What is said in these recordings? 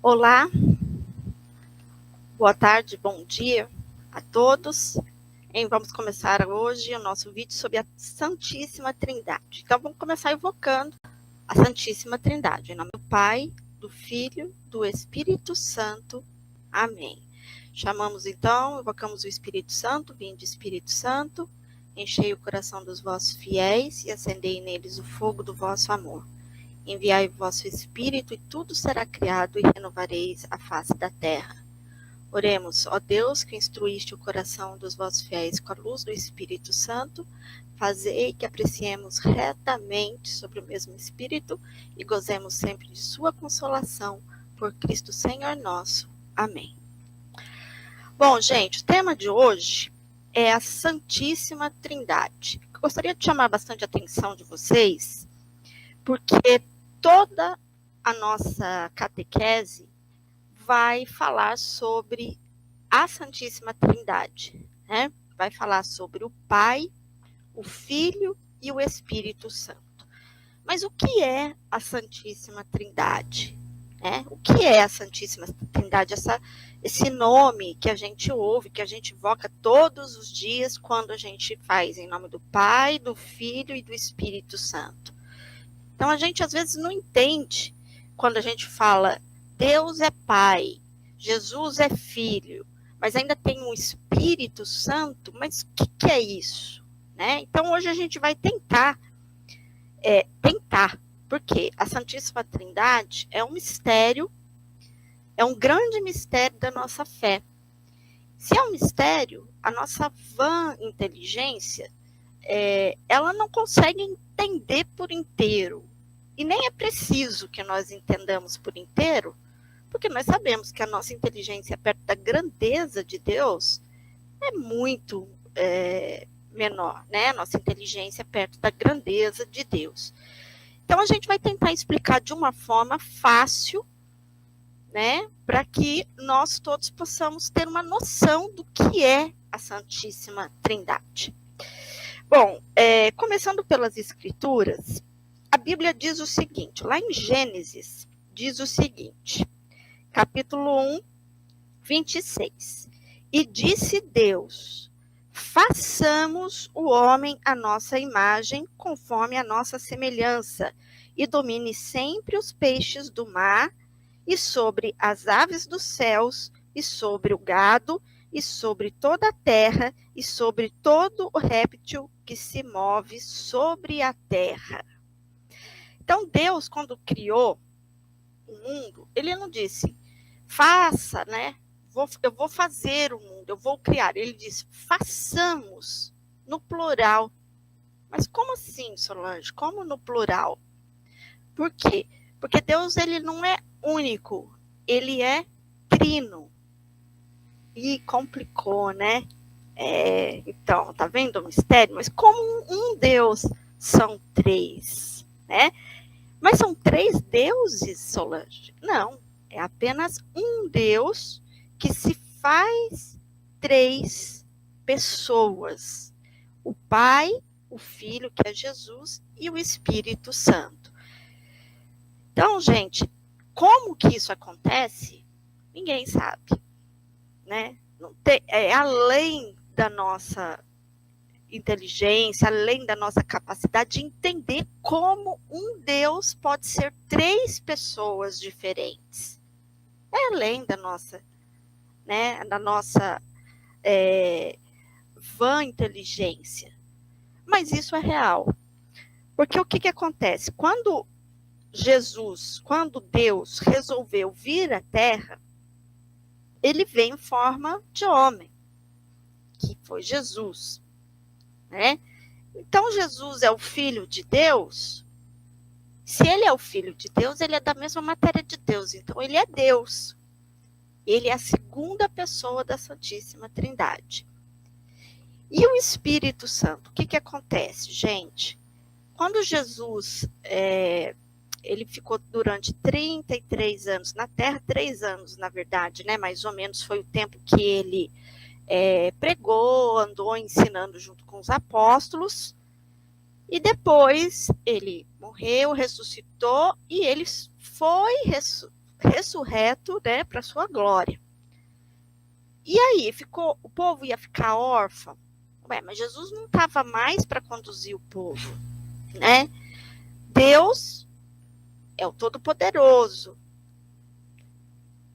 Olá, boa tarde, bom dia a todos. Vamos começar hoje o nosso vídeo sobre a Santíssima Trindade. Então, vamos começar invocando a Santíssima Trindade. Em nome do Pai, do Filho, do Espírito Santo. Amém. Chamamos então, invocamos o Espírito Santo, vinde Espírito Santo, enchei o coração dos vossos fiéis e acendei neles o fogo do vosso amor. Enviai o vosso Espírito e tudo será criado e renovareis a face da terra. Oremos, ó Deus, que instruíste o coração dos vossos fiéis com a luz do Espírito Santo, fazei que apreciemos retamente sobre o mesmo Espírito e gozemos sempre de sua consolação, por Cristo Senhor nosso. Amém. Bom, gente, o tema de hoje é a Santíssima Trindade. Eu gostaria de chamar bastante a atenção de vocês, porque toda a nossa catequese vai falar sobre a Santíssima Trindade, né? Vai falar sobre o Pai, o Filho e o Espírito Santo. Mas o que é a Santíssima Trindade? O que é a Santíssima Trindade? Esse nome que a gente ouve, que a gente invoca todos os dias quando a gente faz em nome do Pai, do Filho e do Espírito Santo. Então, a gente às vezes não entende quando a gente fala Deus é Pai, Jesus é Filho, mas ainda tem um Espírito Santo, mas o que é isso? Então, hoje a gente vai tentar, porque a Santíssima Trindade é um mistério, é um grande mistério da nossa fé. Se é um mistério, a nossa vã inteligência, ela não consegue entender por inteiro. E nem é preciso que nós entendamos por inteiro, porque nós sabemos que a nossa inteligência perto da grandeza de Deus é muito menor, né? A nossa inteligência perto da grandeza de Deus. Então, a gente vai tentar explicar de uma forma fácil, né? Para que nós todos possamos ter uma noção do que é a Santíssima Trindade. Bom, começando pelas Escrituras, a Bíblia diz o seguinte, lá em Gênesis, diz o seguinte, capítulo 1, 26. E disse Deus, façamos o homem à nossa imagem, conforme a nossa semelhança, e domine sempre os peixes do mar, e sobre as aves dos céus, e sobre o gado, e sobre toda a terra, e sobre todo o réptil que se move sobre a terra. Então, Deus, quando criou o mundo, ele não disse, faça, né? Eu vou fazer o mundo, eu vou criar. Ele disse, façamos, no plural. Mas como assim, Solange? Como no plural? Por quê? Porque Deus, ele não é único, ele é trino. E complicou, né? Então, tá vendo o mistério? Mas como um Deus são três, né? Mas são três deuses, Solange? Não, é apenas um Deus que se faz três pessoas. O Pai, o Filho, que é Jesus, e o Espírito Santo. Então, gente, como que isso acontece? Ninguém sabe, né? Não tem, além da nossa inteligência, além da nossa capacidade de entender como um Deus pode ser três pessoas diferentes. É além da nossa, né, vã inteligência. Mas isso é real. Porque o que acontece? Quando Deus resolveu vir à Terra, ele veio em forma de homem, que foi Jesus, né? Então, Jesus é o Filho de Deus. Se ele é o Filho de Deus, ele é da mesma matéria de Deus. Então, ele é Deus. Ele é a segunda pessoa da Santíssima Trindade. E o Espírito Santo, o que acontece, gente? Quando Jesus, ele ficou durante 33 anos na Terra, 3 anos, na verdade, né? Mais ou menos foi o tempo que ele pregou, andou ensinando junto com os apóstolos, e depois ele morreu, ressuscitou, e ele foi ressurreto, né, para sua glória. E aí, o povo ia ficar órfão? Ué, mas Jesus não estava mais para conduzir o povo, né? Deus é o Todo-Poderoso,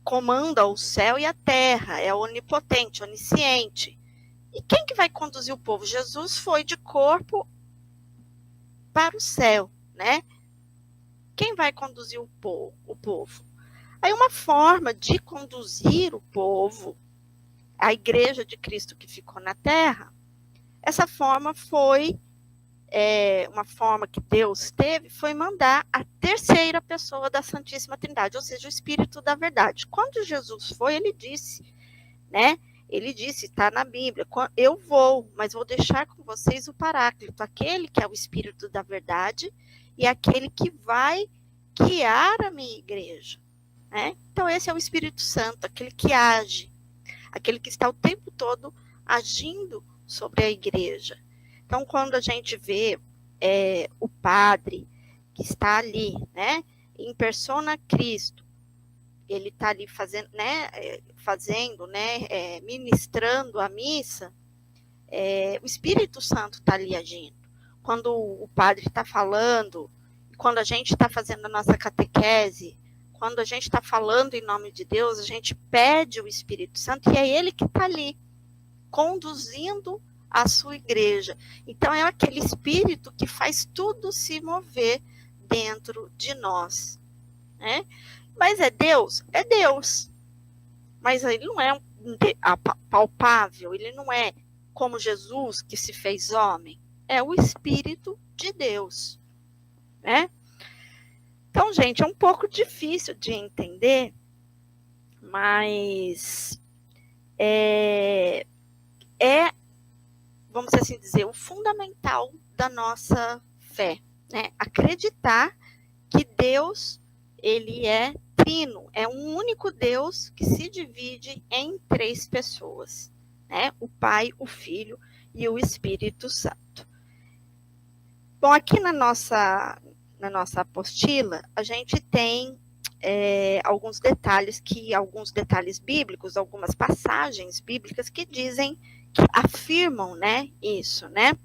comanda o céu e a terra, é onipotente, onisciente. E quem que vai conduzir o povo? Jesus foi de corpo para o céu, né? Quem vai conduzir o povo? Aí uma forma de conduzir o povo, a igreja de Cristo que ficou na terra, essa forma foi, uma forma que Deus teve, foi mandar a terceira pessoa da Santíssima Trindade, ou seja, o Espírito da Verdade. Quando Jesus foi, ele disse, né? Ele disse, está na Bíblia, eu vou, mas vou deixar com vocês o Paráclito, aquele que é o Espírito da Verdade e aquele que vai guiar a minha igreja. Né? Então, esse é o Espírito Santo, aquele que age, aquele que está o tempo todo agindo sobre a igreja. Então, quando a gente vê o padre que está ali, né, em persona Cristo, ele está ali fazendo, ministrando a missa, o Espírito Santo está ali agindo. Quando o padre está falando, quando a gente está fazendo a nossa catequese, quando a gente está falando em nome de Deus, a gente pede o Espírito Santo e é ele que está ali, conduzindo a sua igreja. Então, é aquele Espírito que faz tudo se mover dentro de nós. Né? Mas é Deus? É Deus. Mas ele não é palpável, ele não é como Jesus que se fez homem. É o Espírito de Deus. Né? Então, gente, é um pouco difícil de entender, mas vamos assim dizer, o fundamental da nossa fé, né? Acreditar que Deus, ele é trino, é um único Deus que se divide em 3 pessoas, né? O Pai, o Filho e o Espírito Santo. Bom, aqui na nossa apostila, a gente tem alguns detalhes bíblicos, algumas passagens bíblicas que dizem, que afirmam, né, isso, né?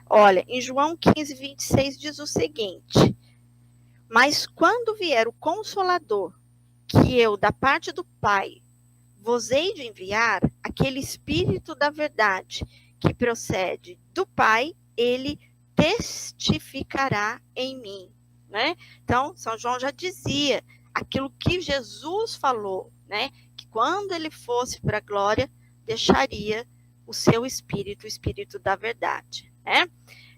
Olha, em João 15, 26 diz o seguinte: mas quando vier o Consolador, que eu, da parte do Pai, vos hei de enviar, aquele Espírito da verdade, que procede do Pai, ele testificará em mim, né? Então, São João já dizia aquilo que Jesus falou, né? Que quando ele fosse para a glória, deixaria o seu Espírito, o Espírito da verdade, né?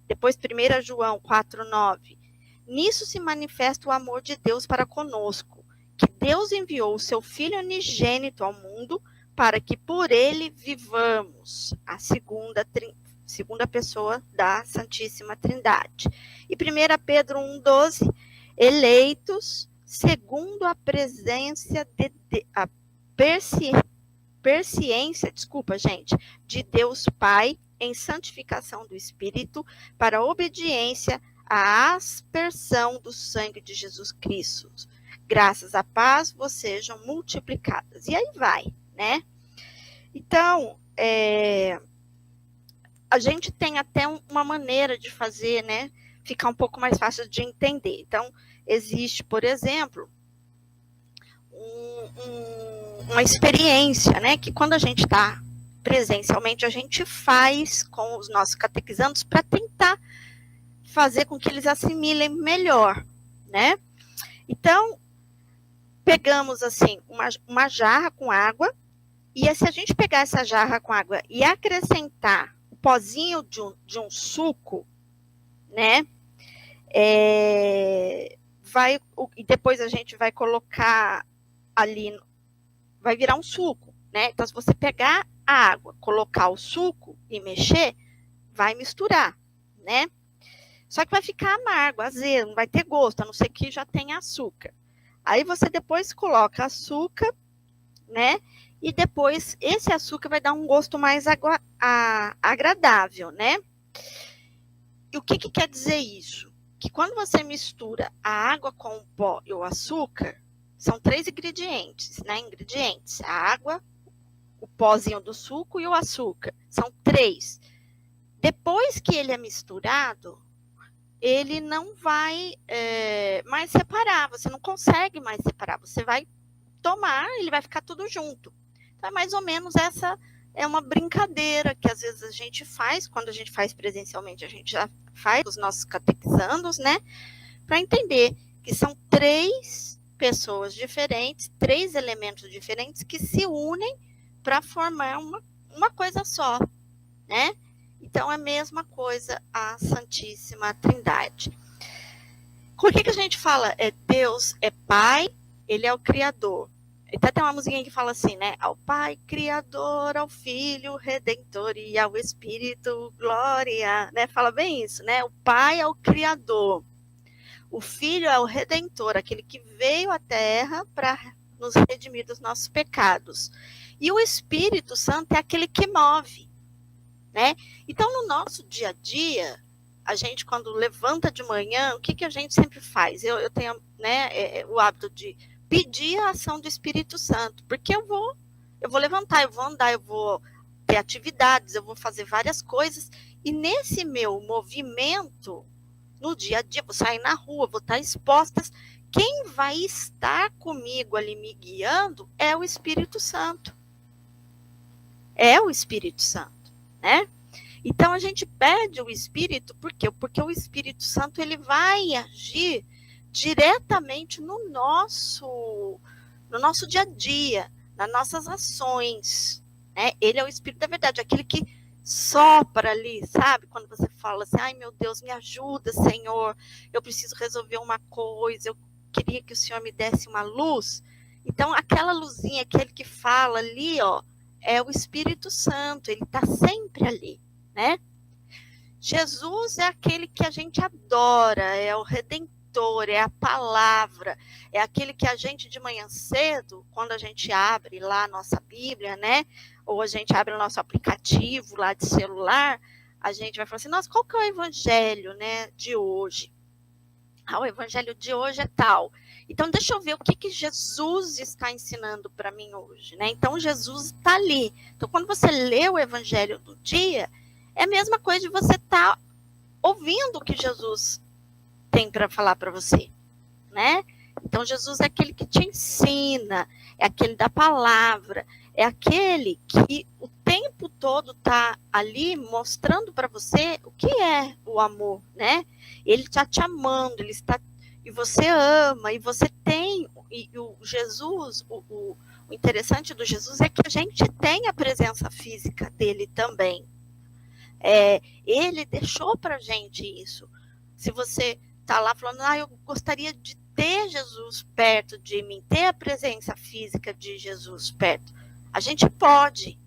Depois, 1 João 4,9. Nisso se manifesta o amor de Deus para conosco, que Deus enviou o seu Filho unigênito ao mundo para que por ele vivamos, a segunda pessoa da Santíssima Trindade. E 1 Pedro 1,12, eleitos segundo a presciência de Deus Pai em santificação do Espírito para a obediência à aspersão do sangue de Jesus Cristo. Graças à paz vos sejam multiplicadas. E aí vai, né? Então, a gente tem até uma maneira de fazer, né, ficar um pouco mais fácil de entender. Então, existe, por exemplo, uma experiência, né, que quando a gente está presencialmente, a gente faz com os nossos catequizandos para tentar fazer com que eles assimilem melhor, né? Então, pegamos, assim, uma jarra com água, e se a gente pegar essa jarra com água e acrescentar o pozinho de um suco, né? E depois a gente vai colocar ali, vai virar um suco, né? Então, se você pegar a água, colocar o suco e mexer, vai misturar, né? Só que vai ficar amargo, azedo, não vai ter gosto, a não ser que já tenha açúcar. Aí você depois coloca açúcar, né? E depois esse açúcar vai dar um gosto mais agradável, né? E o que quer dizer isso? Que quando você mistura a água com o pó e o açúcar, São 3 ingredientes, né? Ingredientes: a água, o pozinho do suco e o açúcar. São 3. Depois que ele é misturado, ele não vai mais separar. Você não consegue mais separar. Você vai tomar, ele vai ficar tudo junto. Então, é mais ou menos essa é uma brincadeira que às vezes a gente faz, quando a gente faz presencialmente, a gente já faz os nossos catequizandos, né? Para entender que são 3 pessoas diferentes, 3 elementos diferentes que se unem para formar uma coisa só, né? Então, é a mesma coisa a Santíssima Trindade. Por que a gente fala Deus é Pai, ele é o Criador? Até tem uma musiquinha que fala assim, né? Ao Pai Criador, ao Filho Redentor e ao Espírito Glória, né? Fala bem isso, né? O Pai é o Criador, o Filho é o Redentor, aquele que veio à Terra para nos redimir dos nossos pecados. E o Espírito Santo é aquele que move, né? Então, no nosso dia a dia, a gente, quando levanta de manhã, o que a gente sempre faz? Eu tenho, né, o hábito de pedir a ação do Espírito Santo, porque eu vou levantar, eu vou andar, eu vou ter atividades, eu vou fazer várias coisas, e nesse meu movimento, no dia a dia, vou sair na rua, vou estar exposta, quem vai estar comigo ali me guiando é o Espírito Santo. É o Espírito Santo, né? Então, a gente pede o Espírito, por quê? Porque o Espírito Santo, ele vai agir diretamente no nosso dia a dia, nas nossas ações, né? Ele é o Espírito da verdade, aquele que sopra ali, sabe? Quando você fala assim, ai meu Deus, me ajuda, Senhor, eu preciso resolver uma coisa, eu queria que o Senhor me desse uma luz. Então, aquela luzinha, aquele que fala ali, ó, é o Espírito Santo, ele está sempre ali, né? Jesus é aquele que a gente adora, é o Redentor, é a palavra, é aquele que a gente de manhã cedo, quando a gente abre lá a nossa Bíblia, né? Ou a gente abre o nosso aplicativo lá de celular, a gente vai falar assim, nossa, qual que é o evangelho, né, de hoje? Ah, o evangelho de hoje é tal. Então, deixa eu ver o que Jesus está ensinando para mim hoje, né? Então, Jesus está ali. Então, quando você lê o evangelho do dia, é a mesma coisa de você estar ouvindo o que Jesus tem para falar para você, né? Então, Jesus é aquele que te ensina, é aquele da palavra, é aquele que o tempo todo está ali mostrando para você o que é o amor, né? Ele está te amando, ele está, e você ama, e você tem, e o Jesus, o interessante do Jesus é que a gente tem a presença física dele também. Ele deixou para gente isso. Se você está lá falando, eu gostaria de ter Jesus perto de mim, ter a presença física de Jesus perto, a gente pode.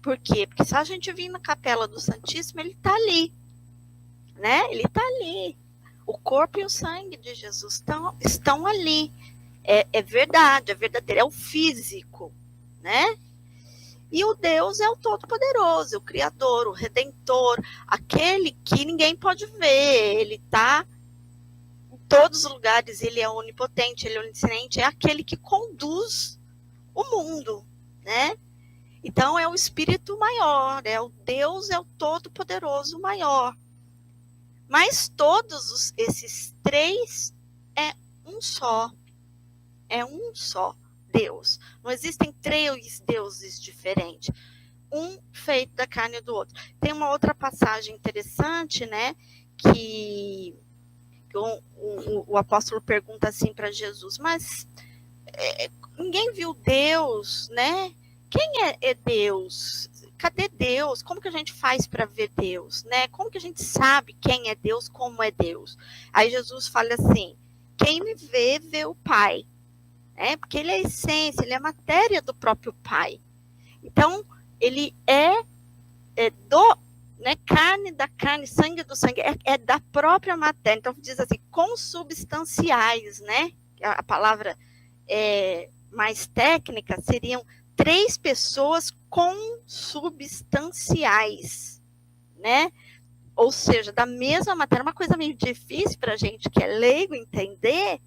Por quê? Porque se a gente vir na capela do Santíssimo, ele está ali, né? Ele está ali. O corpo e o sangue de Jesus estão ali. É verdade, é verdadeiro, é o físico, né? E o Deus é o Todo-Poderoso, o Criador, o Redentor, aquele que ninguém pode ver, ele está em todos os lugares, ele é onipotente, ele é onisciente, é aquele que conduz o mundo, né? Então, é o Espírito maior, o Deus é o Todo-Poderoso maior. Mas todos esses 3 é um só Deus. Não existem 3 deuses diferentes, um feito da carne do outro. Tem uma outra passagem interessante, né, que o apóstolo pergunta assim para Jesus, mas ninguém viu Deus, né? Quem é Deus? Cadê Deus? Como que a gente faz para ver Deus, né? Como que a gente sabe quem é Deus, como é Deus? Aí Jesus fala assim, quem me vê, vê o Pai. Porque ele é a essência, ele é a matéria do próprio Pai. Então, ele é carne da carne, sangue do sangue, é da própria matéria. Então, diz assim, consubstanciais, né? A palavra mais técnica seriam 3 pessoas consubstanciais, né? Ou seja, da mesma matéria, uma coisa meio difícil para a gente que é leigo entender,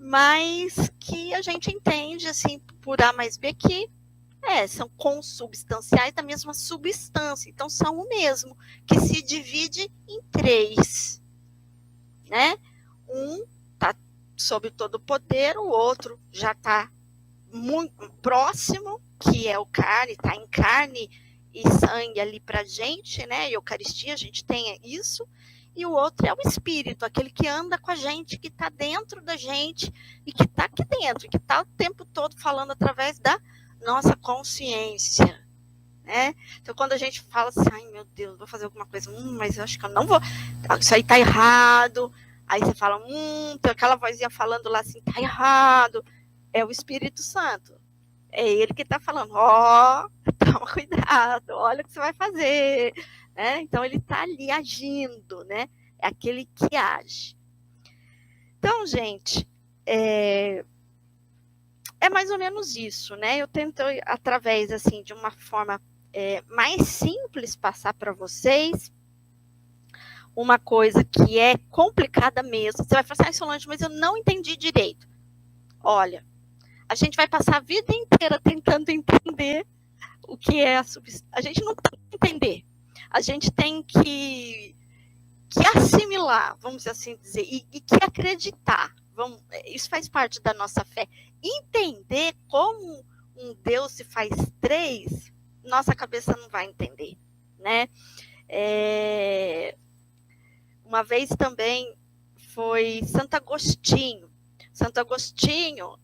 mas que a gente entende, assim, por A mais B, que são consubstanciais da mesma substância, então são o mesmo, que se divide em 3, né? Um está sob todo o poder, o outro já está muito próximo, que é o carne, está em carne e sangue ali para a gente, né? Eucaristia, a gente tem isso. E o outro é o espírito, aquele que anda com a gente, que está dentro da gente e que está aqui dentro, que está o tempo todo falando através da nossa consciência, né? Então, quando a gente fala assim, ai meu Deus, vou fazer alguma coisa, mas eu acho que eu não vou, isso aí está errado. Aí você fala, tem aquela vozinha falando lá assim, está errado. É o Espírito Santo. É ele que está falando, toma cuidado, olha o que você vai fazer. Né? Então, ele está ali agindo, né? É aquele que age. Então, gente, é mais ou menos isso, né? Eu tento, através, assim, de uma forma mais simples, passar para vocês uma coisa que é complicada mesmo. Você vai falar assim, Solange, mas eu não entendi direito. Olha, a gente vai passar a vida inteira tentando entender o que é a substância. A gente não tem que entender. A gente tem que assimilar, vamos assim dizer, e que acreditar. Isso faz parte da nossa fé. Entender como um Deus se faz 3, nossa cabeça não vai entender, né? Uma vez também foi Santo Agostinho. Santo Agostinho,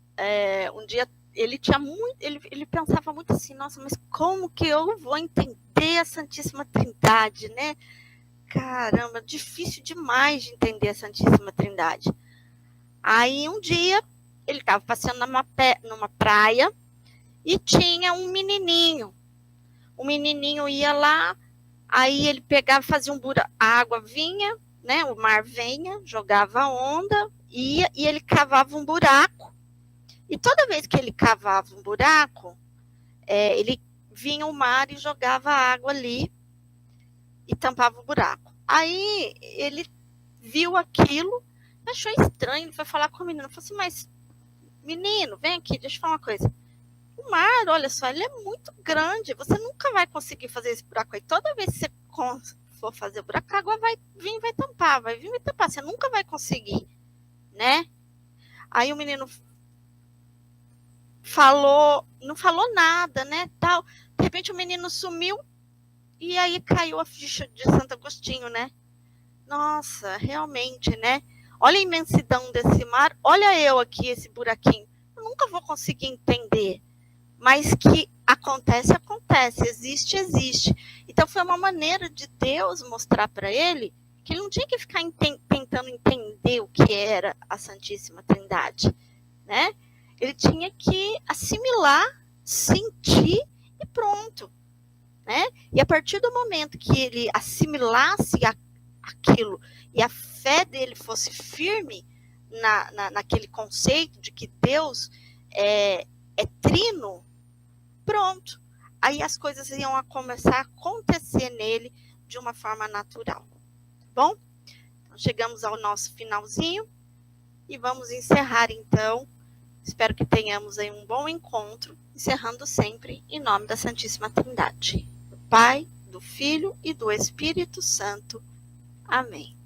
um dia ele tinha muito, ele pensava muito assim, nossa, mas como que eu vou entender a Santíssima Trindade, né? Caramba, difícil demais de entender a Santíssima Trindade. Aí um dia ele estava passeando numa praia e tinha um menininho. O menininho ia lá, aí ele pegava, fazia um buraco, a água vinha, né? O mar vinha, jogava a onda, ia e ele cavava um buraco. E toda vez que ele cavava um buraco, ele vinha o mar e jogava água ali e tampava o buraco. Aí ele viu aquilo, achou estranho, ele foi falar com o menino, falou assim, mas menino, vem aqui, deixa eu falar uma coisa. O mar, olha só, ele é muito grande, você nunca vai conseguir fazer esse buraco aí. Toda vez que você for fazer o buraco, a água vai vir e vai tampar, você nunca vai conseguir, né? Aí o menino não falou nada, né, tal. De repente o menino sumiu e aí caiu a ficha de Santo Agostinho, né? Nossa, realmente, né? Olha a imensidão desse mar, olha eu aqui, esse buraquinho. Eu nunca vou conseguir entender, mas que acontece, existe. Então foi uma maneira de Deus mostrar para ele que ele não tinha que ficar tentando entender o que era a Santíssima Trindade, né? Ele tinha que assimilar, sentir e pronto, né? E a partir do momento que ele assimilasse aquilo e a fé dele fosse firme naquele conceito de que Deus é trino, pronto. Aí as coisas iam começar a acontecer nele de uma forma natural. Tá bom? Então, chegamos ao nosso finalzinho e vamos encerrar então. Espero que tenhamos aí um bom encontro, encerrando sempre em nome da Santíssima Trindade. Do Pai, do Filho e do Espírito Santo. Amém.